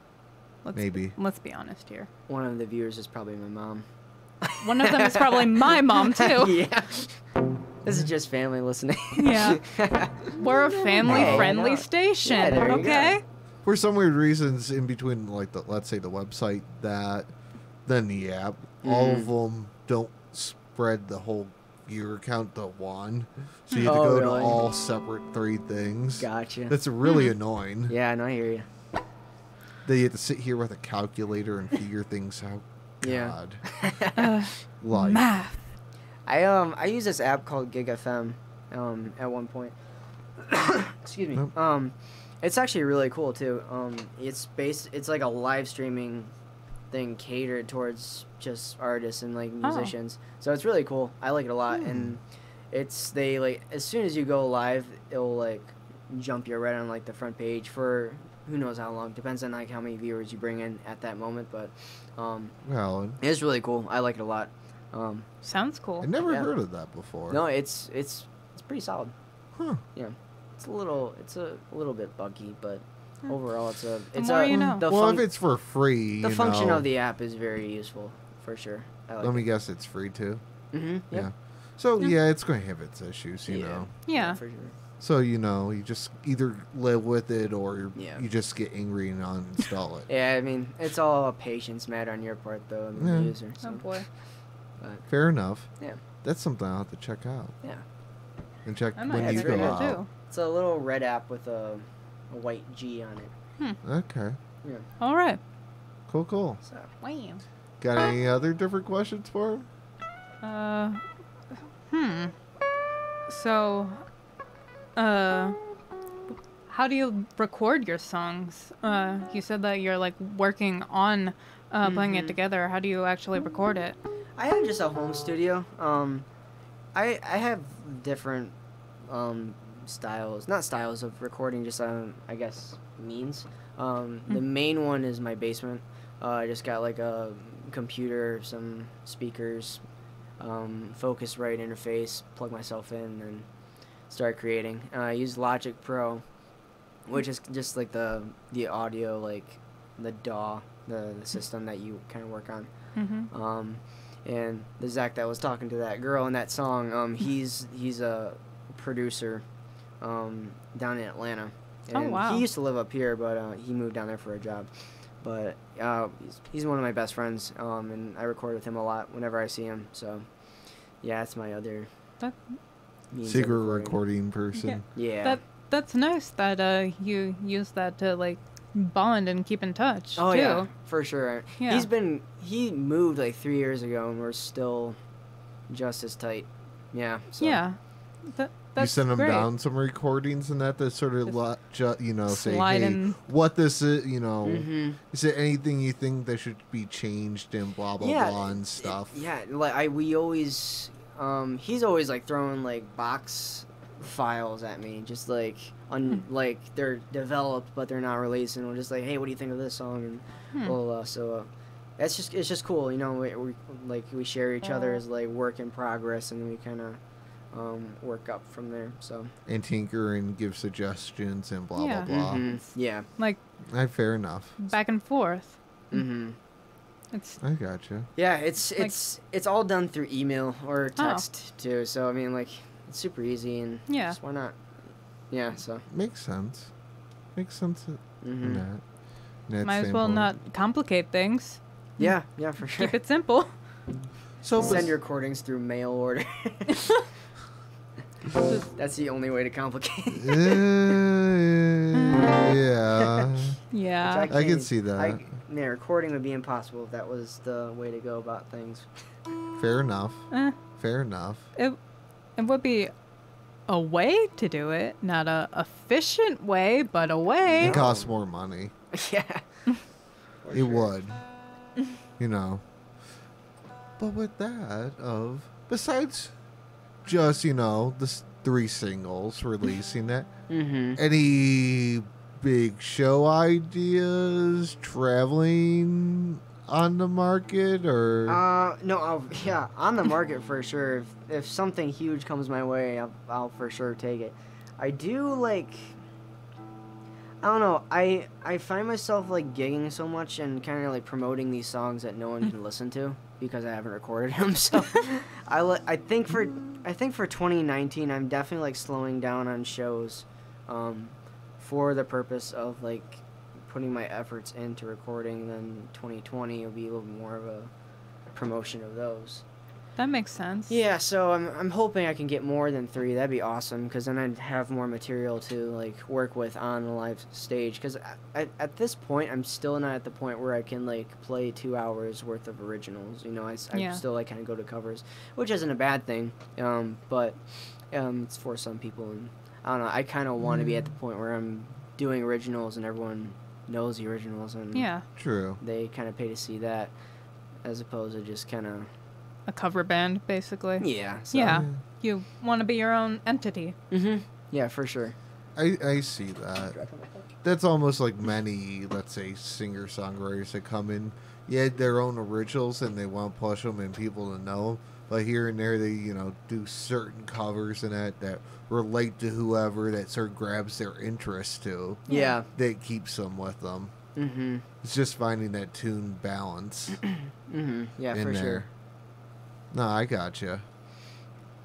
Speaker 2: Maybe.
Speaker 4: Let's be honest here.
Speaker 5: One of the viewers is probably my mom.
Speaker 4: One of them is probably my mom too.
Speaker 5: Yeah. This is just family listening.
Speaker 4: Yeah. We're a
Speaker 5: Hey,
Speaker 4: family-friendly
Speaker 5: no.
Speaker 4: station.
Speaker 5: Yeah, there you
Speaker 4: Okay.
Speaker 2: for some weird reasons, in between, like let's say the website, then the app, all of them don't spread the whole viewer count to one. So you have to
Speaker 5: Oh,
Speaker 2: go
Speaker 5: really?
Speaker 2: to all separate 3 things.
Speaker 5: Gotcha.
Speaker 2: That's really annoying.
Speaker 5: Yeah, no, I hear you.
Speaker 2: That you have to sit here with a calculator and figure things out.
Speaker 5: Yeah.
Speaker 2: God. Life.
Speaker 4: Math.
Speaker 5: I use this app called Gig FM at one point. Excuse me.
Speaker 2: Nope.
Speaker 5: It's actually really cool too. It's like a live streaming thing catered towards just artists and like musicians. So it's really cool. I like it a lot, and they like as soon as you go live, it'll like jump you right on like the front page for who knows how long. Depends on like how many viewers you bring in at that moment, but
Speaker 2: Well,
Speaker 5: it's really cool. I like it a lot.
Speaker 4: Sounds cool.
Speaker 2: I never
Speaker 5: Yeah.
Speaker 2: heard of that before.
Speaker 5: No, it's pretty solid.
Speaker 2: Huh.
Speaker 5: Yeah, it's a little bit buggy, but overall it's a
Speaker 4: more you know.
Speaker 5: the
Speaker 2: Well,
Speaker 5: fun-
Speaker 2: if it's for free,
Speaker 5: the
Speaker 2: you
Speaker 5: function
Speaker 2: know,
Speaker 5: of the app is very useful for sure. I like
Speaker 2: let
Speaker 5: it.
Speaker 2: me guess, it's free too.
Speaker 5: Mm-hmm.
Speaker 2: Yeah. So yeah, it's going to have its issues, you
Speaker 5: Yeah.
Speaker 2: know.
Speaker 4: Yeah.
Speaker 5: for sure.
Speaker 2: So you just either live with it or
Speaker 5: Yeah.
Speaker 2: you just get angry and uninstall it.
Speaker 5: Yeah, I mean it's all a patience matter on your part though, and the
Speaker 2: Yeah.
Speaker 5: user. So.
Speaker 4: Oh boy.
Speaker 5: But
Speaker 2: Fair enough.
Speaker 5: yeah,
Speaker 2: That's something I'll have to check out
Speaker 5: yeah,
Speaker 2: and check
Speaker 4: I might
Speaker 2: when
Speaker 5: have
Speaker 2: you
Speaker 5: to
Speaker 2: go
Speaker 5: check it
Speaker 2: out.
Speaker 4: too.
Speaker 5: it's a little red app with a white G on it.
Speaker 2: Okay.
Speaker 5: Yeah.
Speaker 4: All right.
Speaker 2: Cool.
Speaker 5: So
Speaker 4: Wow.
Speaker 2: Got any other different questions for him?
Speaker 4: So, how do you record your songs? You said that you're like working on putting it together. How do you actually record it?
Speaker 5: I have just a home studio. I have different styles, not styles of recording, just I guess means. The main one is my basement. I just got like a computer, some speakers, Focusrite interface, plug myself in, and start creating. I use Logic Pro, which is just like the audio, like the DAW, the system that you kind of work on. And the Zach that was talking to that girl in that song, he's a producer down in Atlanta. And
Speaker 4: Oh, wow.
Speaker 5: He used to live up here, but he moved down there for a job. But he's one of my best friends, and I record with him a lot whenever I see him. So, yeah, that's my other
Speaker 4: That-
Speaker 5: means of
Speaker 2: Secret recording person.
Speaker 5: Yeah.
Speaker 4: That's nice that you use that to like bond and keep in touch.
Speaker 5: Oh
Speaker 4: too.
Speaker 5: yeah, for sure.
Speaker 4: Yeah.
Speaker 5: He moved like 3 years ago, and we're still just as tight. Yeah. So.
Speaker 4: Yeah. That's
Speaker 2: You send them
Speaker 4: great.
Speaker 2: down some recordings and that sort of say,
Speaker 4: slide
Speaker 2: hey,
Speaker 4: in.
Speaker 2: what this is,
Speaker 5: Mhm.
Speaker 2: is there anything you think that should be changed and blah blah
Speaker 5: Yeah,
Speaker 2: blah and stuff.
Speaker 5: Yeah, like we always, he's always like throwing like box files at me, just like like they're developed but they're not released, and we're just like, hey, what do you think of this song? And blah, blah, blah. So it's just cool, we share each other as like work in progress, and we kind of work up from there. So
Speaker 2: And tinker and give suggestions and blah
Speaker 4: Yeah.
Speaker 2: blah blah.
Speaker 5: yeah.
Speaker 4: Like
Speaker 2: Fair enough.
Speaker 4: back and forth.
Speaker 5: Mm-hmm.
Speaker 4: It's
Speaker 2: I gotcha.
Speaker 5: Yeah, it's all done through email or text too. So I mean, like, it's super easy, and
Speaker 4: Yeah.
Speaker 5: just why not? Yeah. So.
Speaker 2: Makes sense. Makes sense in
Speaker 5: Mhm.
Speaker 2: that
Speaker 4: might as well
Speaker 2: standpoint.
Speaker 4: not complicate things.
Speaker 5: Yeah, for sure.
Speaker 4: Keep it simple.
Speaker 2: So
Speaker 5: Send your recordings through mail order. That's the only way to complicate it.
Speaker 2: yeah.
Speaker 4: Yeah.
Speaker 5: Which
Speaker 2: I can
Speaker 5: can't-
Speaker 2: see that.
Speaker 5: Recording would be impossible if that was the way to go about things.
Speaker 2: Fair enough.
Speaker 4: Eh,
Speaker 2: Fair enough.
Speaker 4: it would be a way to do it, not a efficient way, but a way.
Speaker 2: It costs more money.
Speaker 5: Yeah.
Speaker 2: It would. But with that, besides just, the 3 singles releasing that,
Speaker 5: Mm-hmm.
Speaker 2: any big show ideas, traveling on the market, or?
Speaker 5: No, yeah, on the market for sure. If something huge comes my way, I'll for sure take it. I do like. I don't know. I find myself like gigging so much and kind of like promoting these songs that no one can listen to because I haven't recorded them. So I think for 2019, I'm definitely like slowing down on shows, for the purpose of like putting my efforts into recording. Then 2020 will be a little more of a promotion of those.
Speaker 4: That makes sense.
Speaker 5: Yeah, so I'm hoping I can get more than 3. That'd be awesome, because then I'd have more material to like work with on the live stage. Because at this point, I'm still not at the point where I can like play 2 hours worth of originals. I still like kind of go to covers, which isn't a bad thing. But it's for some people, and I don't know. I kind of want to be at the point where I'm doing originals and everyone knows the originals, and
Speaker 4: Yeah.
Speaker 2: True.
Speaker 5: they kind of pay to see that, as opposed to just kind of
Speaker 4: A cover band, basically.
Speaker 5: yeah. So.
Speaker 4: Yeah. You want to be your own entity.
Speaker 5: Mm-hmm. Yeah, for sure.
Speaker 2: I see that. That's almost like many, let's say, singer-songwriters that come in. Yeah, their own originals, and they want to push them and people to know them. But here and there, they, do certain covers and that relate to whoever that sort of grabs their interest to.
Speaker 5: Yeah.
Speaker 2: That keeps them with them.
Speaker 5: Mm-hmm.
Speaker 2: It's just finding that tune balance
Speaker 5: Mm-hmm. Yeah,
Speaker 2: in
Speaker 5: for
Speaker 2: there.
Speaker 5: sure.
Speaker 2: No, I got you.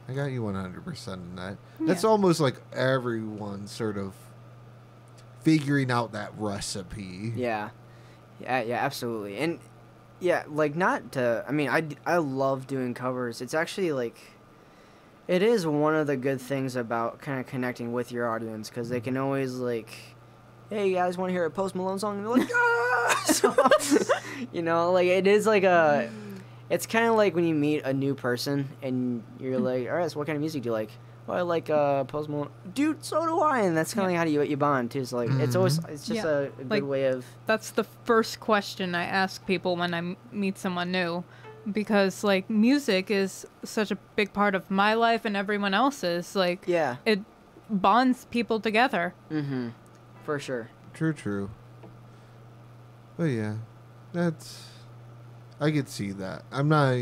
Speaker 2: I got you 100% in that. That's
Speaker 4: Yeah.
Speaker 2: almost like everyone sort of figuring out that recipe.
Speaker 5: Yeah. Yeah, absolutely. And yeah, like not to, I mean, I love doing covers. It's actually like, it is one of the good things about kind of connecting with your audience, because they can always like, hey, you guys want to hear a Post Malone song? And they're like, ah! So, like it is like it's kind of like when you meet a new person and you're like, all right, so what kind of music do you like? Well, I like Post Malone. Dude, so do I. And that's kind of like how you bond too. It's like it's always it's just
Speaker 4: Yeah.
Speaker 5: a good
Speaker 4: Like,
Speaker 5: way of
Speaker 4: That's the first question I ask people when I meet someone new, because like music is such a big part of my life and everyone else's. Like,
Speaker 5: yeah.
Speaker 4: it bonds people together.
Speaker 5: Mm-hmm. For sure.
Speaker 2: True. But yeah, I could see that. I'm not,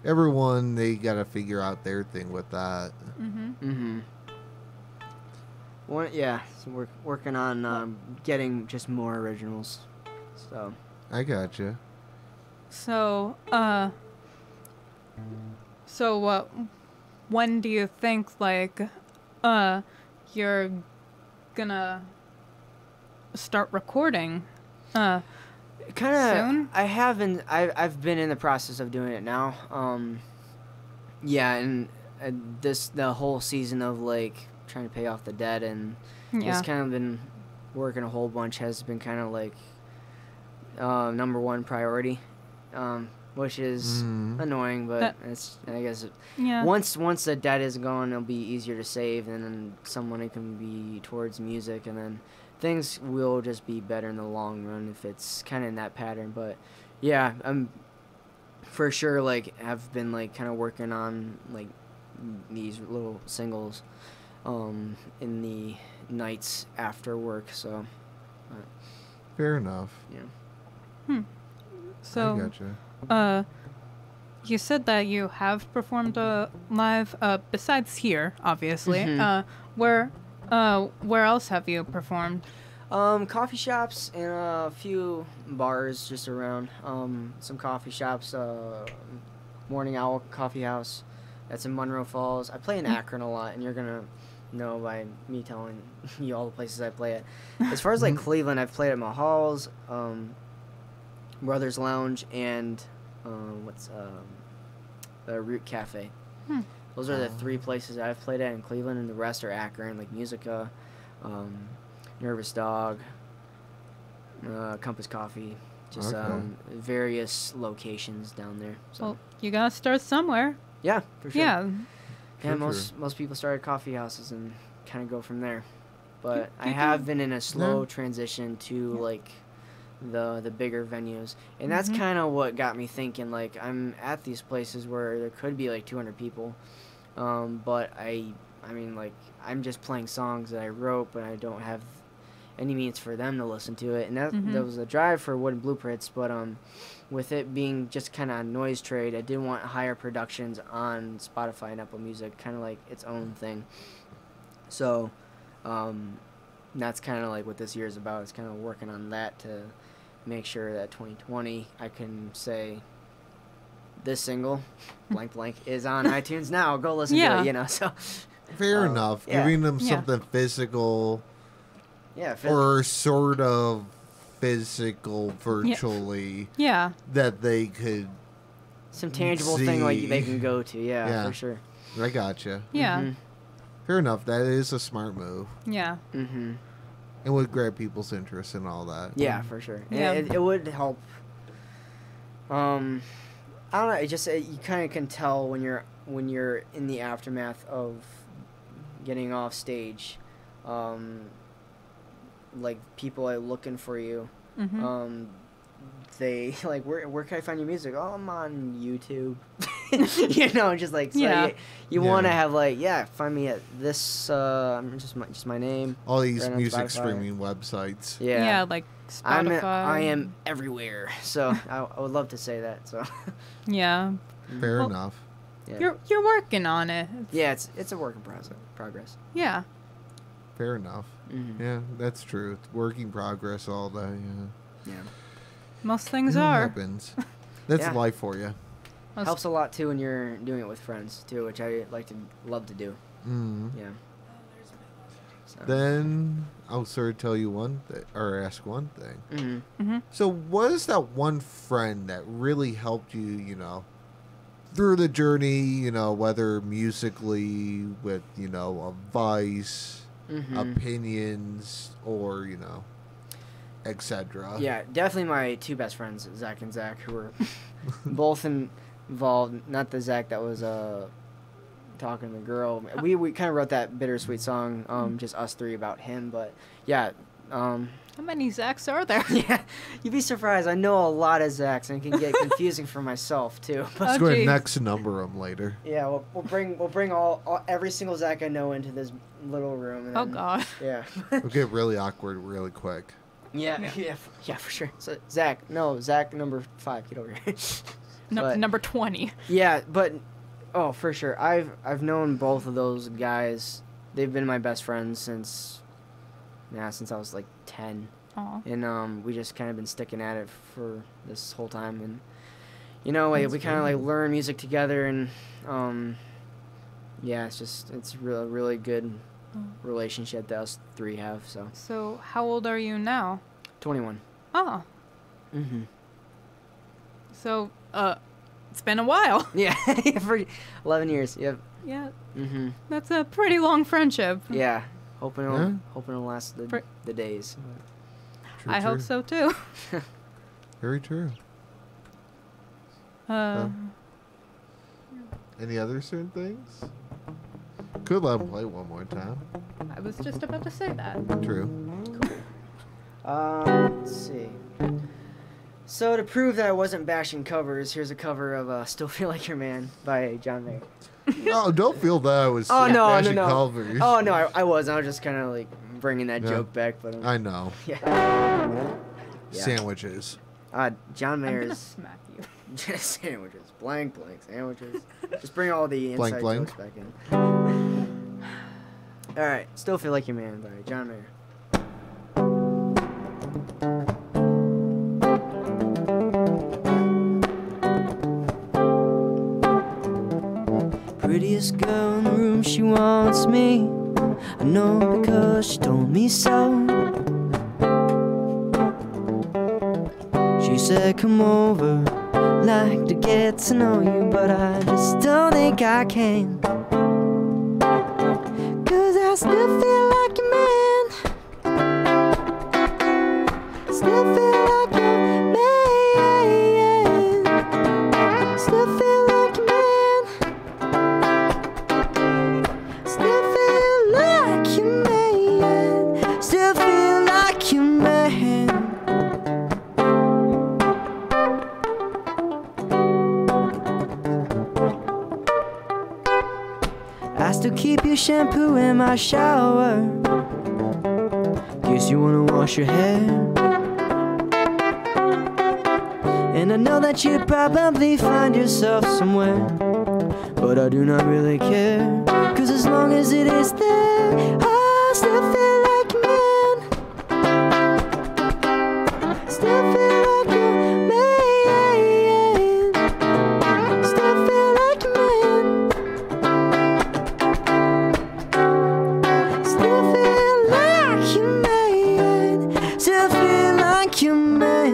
Speaker 2: everyone, they gotta figure out their thing with that.
Speaker 5: Mm-hmm. So we're working on getting just more originals. So
Speaker 2: I gotcha.
Speaker 4: So, when do you think like, you're gonna start recording?
Speaker 5: kind
Speaker 4: Soon?
Speaker 5: of I've been in the process of doing it now. Yeah, and the whole season of like trying to pay off the debt and
Speaker 4: Yeah.
Speaker 5: it's kind of been working a whole bunch has been kind of like number one priority, which is annoying, but I guess
Speaker 4: Yeah.
Speaker 5: once the debt is gone, it'll be easier to save, and then some money can be towards music, and then things will just be better in the long run if it's kind of in that pattern. But yeah, I'm for sure like have been like kind of working on like these little singles in the nights after work. So
Speaker 2: Fair enough.
Speaker 5: yeah.
Speaker 2: I
Speaker 4: So,
Speaker 2: gotcha.
Speaker 4: you said that you have performed live, besides here, obviously.
Speaker 5: Mhm.
Speaker 4: Where else have you performed?
Speaker 5: Coffee shops and a few bars just around. Some coffee shops, Morning Owl Coffee House, that's in Monroe Falls. I play in Akron a lot, and you're gonna know by me telling you all the places I play at. As far as like Cleveland, I've played at Mahal's, Brothers Lounge, and the Root Cafe. Those are the three places I've played at in Cleveland, and the rest are Akron, like Musica, Nervous Dog, Compass Coffee, just
Speaker 2: Okay.
Speaker 5: various locations down there. So
Speaker 4: Well, you gotta start somewhere.
Speaker 5: yeah, for sure.
Speaker 4: Yeah.
Speaker 5: Yeah,
Speaker 2: True,
Speaker 5: most people start at coffee houses and kind of go from there. But I
Speaker 4: you
Speaker 5: have
Speaker 4: can-
Speaker 5: been in a slow
Speaker 2: Yeah.
Speaker 5: transition to like the bigger venues, and that's kind of what got me thinking. Like I'm at these places where there could be like 200 people, but I mean like I'm just playing songs that I wrote, but I don't have any means for them to listen to it, and that was a drive for Wooden Blueprints. But with it being just kind of a noise trade, I didn't want higher productions on Spotify and Apple Music, kind of like its own thing. So that's kind of like what this year is about. It's kind of working on that to make sure that 2020 I can say this single blank blank is on iTunes now. Go listen to
Speaker 4: Yeah.
Speaker 5: it, so
Speaker 2: Fair enough.
Speaker 5: yeah.
Speaker 2: Giving them
Speaker 4: Yeah.
Speaker 2: something physical
Speaker 5: yeah.
Speaker 2: or sort of physical virtually
Speaker 4: Yeah.
Speaker 2: that they could.
Speaker 5: some tangible thing like
Speaker 2: See.
Speaker 5: they can go to. Yeah,
Speaker 2: Yeah.
Speaker 5: for sure.
Speaker 2: I gotcha.
Speaker 4: Yeah.
Speaker 5: Mhm.
Speaker 2: Fair enough. That is a smart move.
Speaker 4: Yeah.
Speaker 5: Mm-hmm.
Speaker 2: And would grab people's interest and all that.
Speaker 5: Yeah, for sure.
Speaker 4: Yeah.
Speaker 5: It would help. I don't know. It just you kind of can tell when you're in the aftermath of getting off stage, like people are looking for you.
Speaker 4: Mm-hmm.
Speaker 5: They like where can I find your music? Oh, I'm on YouTube. Just like so
Speaker 4: Yeah.
Speaker 5: you
Speaker 2: Yeah.
Speaker 5: want to have like find me at this just my name.
Speaker 2: All these
Speaker 5: Right on
Speaker 2: music
Speaker 5: Spotify.
Speaker 2: streaming websites.
Speaker 4: Yeah. Like Spotify.
Speaker 5: I am everywhere. So I would love to say that. So
Speaker 4: Yeah.
Speaker 2: Fair
Speaker 4: Well-
Speaker 2: enough.
Speaker 5: yeah,
Speaker 4: You're working on it.
Speaker 5: yeah, it's a work in progress.
Speaker 4: Yeah.
Speaker 2: Fair enough.
Speaker 5: Mm-hmm.
Speaker 2: Yeah, that's true. It's working progress all day. Yeah.
Speaker 5: Yeah,
Speaker 4: Most things
Speaker 2: It
Speaker 4: are.
Speaker 2: happens. That's
Speaker 5: Yeah.
Speaker 2: life for you.
Speaker 4: Most-
Speaker 5: helps a lot too when you're doing it with friends too, which I love to do.
Speaker 2: Mm.
Speaker 5: Yeah. So,
Speaker 2: Then I'll sort of tell you or ask one thing.
Speaker 5: mhm.
Speaker 2: So, what is that one friend that really helped you, through the journey, whether musically, with, advice,
Speaker 5: Mhm.
Speaker 2: opinions, or, etc.
Speaker 5: Yeah, definitely my two best friends, Zach and Zach, who were both involved. Not the Zach that was talking to the girl. We kind of wrote that bittersweet song, just us three about him. But yeah,
Speaker 4: How many Zachs are there?
Speaker 5: yeah, you'd be surprised. I know a lot of Zachs, and it can get confusing for myself too. But
Speaker 2: Let's go ahead
Speaker 4: geez.
Speaker 2: and next number them later.
Speaker 5: yeah, we'll bring all every single Zach I know into this little room. And
Speaker 4: Oh
Speaker 5: then-
Speaker 4: God.
Speaker 5: Yeah.
Speaker 2: It'll get really awkward really quick.
Speaker 5: Yeah, yeah, for sure. So Zach number 5, get over here. But-
Speaker 4: Number 20.
Speaker 5: Yeah, but for sure. I've known both of those guys. They've been my best friends since I was like 10.
Speaker 4: Aw.
Speaker 5: And we just kind of been sticking at it for this whole time, and we kind of like learn music together, and yeah, it's really good relationship that us three have.
Speaker 4: So how old are you now?
Speaker 5: 21.
Speaker 4: Oh.
Speaker 5: Mm-hmm.
Speaker 4: So it's been a while.
Speaker 5: Yeah, for 11 years. Yep.
Speaker 4: Yeah.
Speaker 5: Mm-hmm.
Speaker 4: That's a pretty long friendship.
Speaker 5: Yeah. Hoping
Speaker 2: Yeah.
Speaker 5: it'll last the days.
Speaker 2: True,
Speaker 4: I hope
Speaker 2: true.
Speaker 4: so too.
Speaker 2: Very true. Any other certain things? Could let him play one more time.
Speaker 4: I was just about to say that.
Speaker 2: True.
Speaker 5: Let's see. So to prove that I wasn't bashing covers, here's a cover of "Still Feel Like Your Man" by John Mayer.
Speaker 2: No, don't feel that I was
Speaker 5: Oh no,
Speaker 2: bashing
Speaker 5: no.
Speaker 2: covers.
Speaker 5: Oh no, I was just kind of like bringing that
Speaker 2: Yeah.
Speaker 5: joke back, but
Speaker 2: I know.
Speaker 5: yeah. Yeah.
Speaker 2: Sandwiches.
Speaker 5: John
Speaker 4: I'm gonna
Speaker 5: Mayer's
Speaker 4: smack you.
Speaker 5: sandwiches, blank sandwiches. Just bring all the
Speaker 2: Blank,
Speaker 5: inside
Speaker 2: blank.
Speaker 5: jokes back in. All right, "Still Feel Like Your Man" by John Mayer. Prettiest girl in the room, she wants me. I know because she told me so. She said, "Come over, like to get to know you," but I just don't think I can. 'Cause I still feel like a man. Still feel like a man. Still feel like a man. Still feel like a man. Still feel like a man. I still keep your shampoo in my shower. Guess you wanna wash your hair. And I know that you probably find yourself somewhere, but I do not really care. 'Cause as long as it is there, I still feel like a man. Still feel like a man. Still feel like a man. Still feel like a man. Still feel like a man.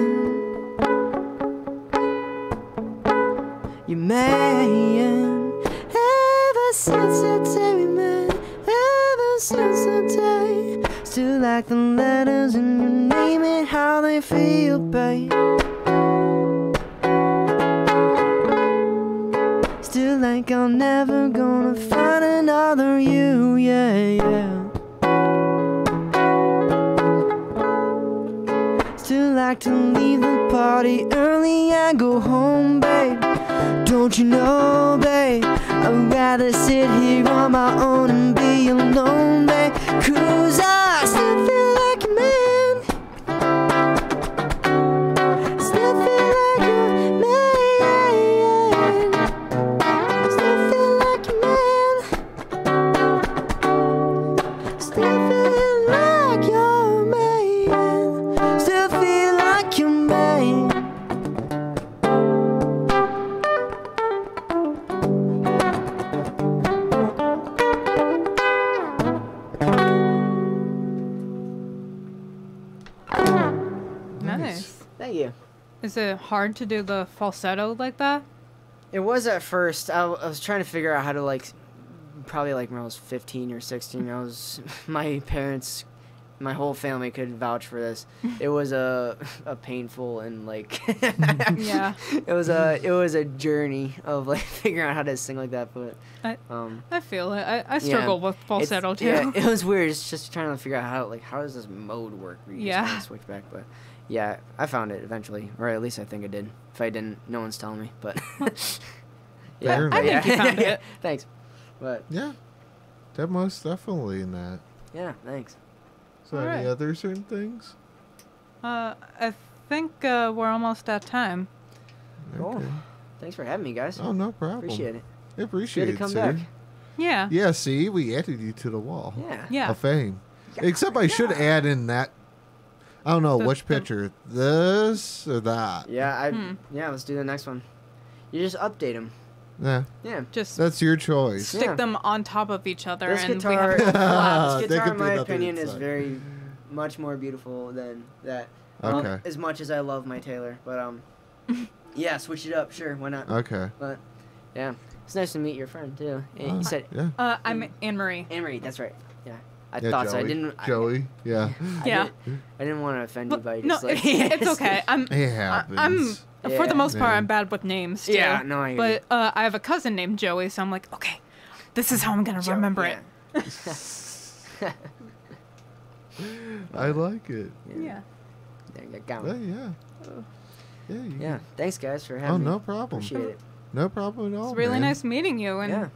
Speaker 5: You man. Ever since that day we met, ever since that day, still like the letters in your name and how they feel, babe. Still like I'm never gonna find another you, yeah, yeah. Still like to leave the party early and go home, babe. Don't you know, babe, I'd rather sit here on my own and be alone, babe. 'Cause I still feel like a man. Still feel like a man. Still feel like a man. Still feel like your man. Still feel like your man.
Speaker 4: Nice.
Speaker 5: Thank you.
Speaker 4: Is it hard to do the falsetto like that?
Speaker 5: It was at first. I was trying to figure out how to probably when I was 15 or 16. My parents my whole family could vouch for this. It was a painful and like
Speaker 4: Yeah.
Speaker 5: it was a journey of like figuring out how to sing like that. But
Speaker 4: I feel it. I struggle with falsetto too.
Speaker 5: Yeah, it was weird. It's just trying to figure out how does this mode work? Where you just kinda switch back, but yeah, I found it eventually, or at least I think I did. If I didn't, no one's telling me. But
Speaker 2: Fair
Speaker 4: I
Speaker 2: enough.
Speaker 4: think you found it.
Speaker 5: Thanks. But
Speaker 2: Yeah, that most definitely in that.
Speaker 5: yeah, thanks.
Speaker 2: So
Speaker 4: All
Speaker 2: any
Speaker 4: right.
Speaker 2: other certain things?
Speaker 4: I think we're almost at time.
Speaker 5: Cool.
Speaker 2: Okay.
Speaker 5: Thanks for having me, guys.
Speaker 2: Oh, no problem.
Speaker 5: Appreciate it.
Speaker 2: I appreciate
Speaker 5: Good
Speaker 2: it,
Speaker 5: to come
Speaker 2: sir.
Speaker 5: back.
Speaker 4: Yeah.
Speaker 2: Yeah, see, we added you to the wall
Speaker 5: Yeah.
Speaker 4: Yeah.
Speaker 2: of fame. Except I should add in that. I don't know which picture, this or that.
Speaker 5: Yeah, yeah. Let's do the next one. You just update them.
Speaker 2: Yeah,
Speaker 5: Yeah.
Speaker 4: Just
Speaker 2: that's your choice.
Speaker 4: stick
Speaker 5: Yeah.
Speaker 4: them on top of each other,
Speaker 5: This
Speaker 4: and
Speaker 5: guitar,
Speaker 4: we have
Speaker 2: Ah,
Speaker 5: this
Speaker 2: they
Speaker 5: guitar,
Speaker 2: could
Speaker 5: in
Speaker 2: be
Speaker 5: my
Speaker 2: nothing
Speaker 5: opinion, is
Speaker 2: inside.
Speaker 5: very much more beautiful than that.
Speaker 2: Okay.
Speaker 5: As much as I love my Taylor, but yeah, switch it up. Sure, why not?
Speaker 2: Okay.
Speaker 5: But yeah, it's nice to meet your friend too. You said
Speaker 2: Yeah.
Speaker 4: I'm Anne Marie.
Speaker 5: Anne Marie. That's right. Yeah, I
Speaker 2: Yeah,
Speaker 5: thought
Speaker 2: Joey.
Speaker 5: so. I didn't.
Speaker 2: Joey. Yeah.
Speaker 4: Yeah.
Speaker 5: I didn't want to offend you
Speaker 4: But,
Speaker 5: by
Speaker 4: no,
Speaker 5: just like.
Speaker 4: it's okay.
Speaker 2: It happens.
Speaker 4: I'm for the
Speaker 5: Yeah.
Speaker 4: most part,
Speaker 2: Yeah.
Speaker 4: I'm bad with names too.
Speaker 5: Yeah, no, I hear
Speaker 4: But I have a cousin named Joey, so I'm like, okay, this is how I'm gonna remember it.
Speaker 2: I like it.
Speaker 4: Yeah.
Speaker 5: There you go.
Speaker 2: Yeah, yeah. Yeah. You,
Speaker 5: Yeah. Thanks, guys, for having
Speaker 2: Oh,
Speaker 5: me.
Speaker 2: no problem.
Speaker 5: Appreciate it.
Speaker 2: No problem at all.
Speaker 4: It's really
Speaker 2: man.
Speaker 4: nice meeting you and
Speaker 5: Yeah.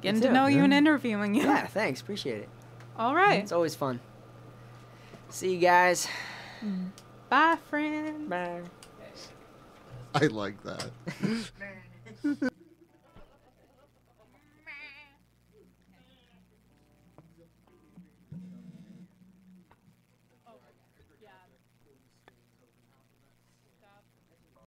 Speaker 4: getting
Speaker 5: You
Speaker 4: to
Speaker 5: too.
Speaker 4: know you and
Speaker 2: Yeah.
Speaker 4: interviewing you.
Speaker 5: Yeah. Thanks. Appreciate it.
Speaker 4: All right.
Speaker 5: It's always fun. See you guys.
Speaker 4: Bye, friend.
Speaker 5: Bye.
Speaker 2: I like that.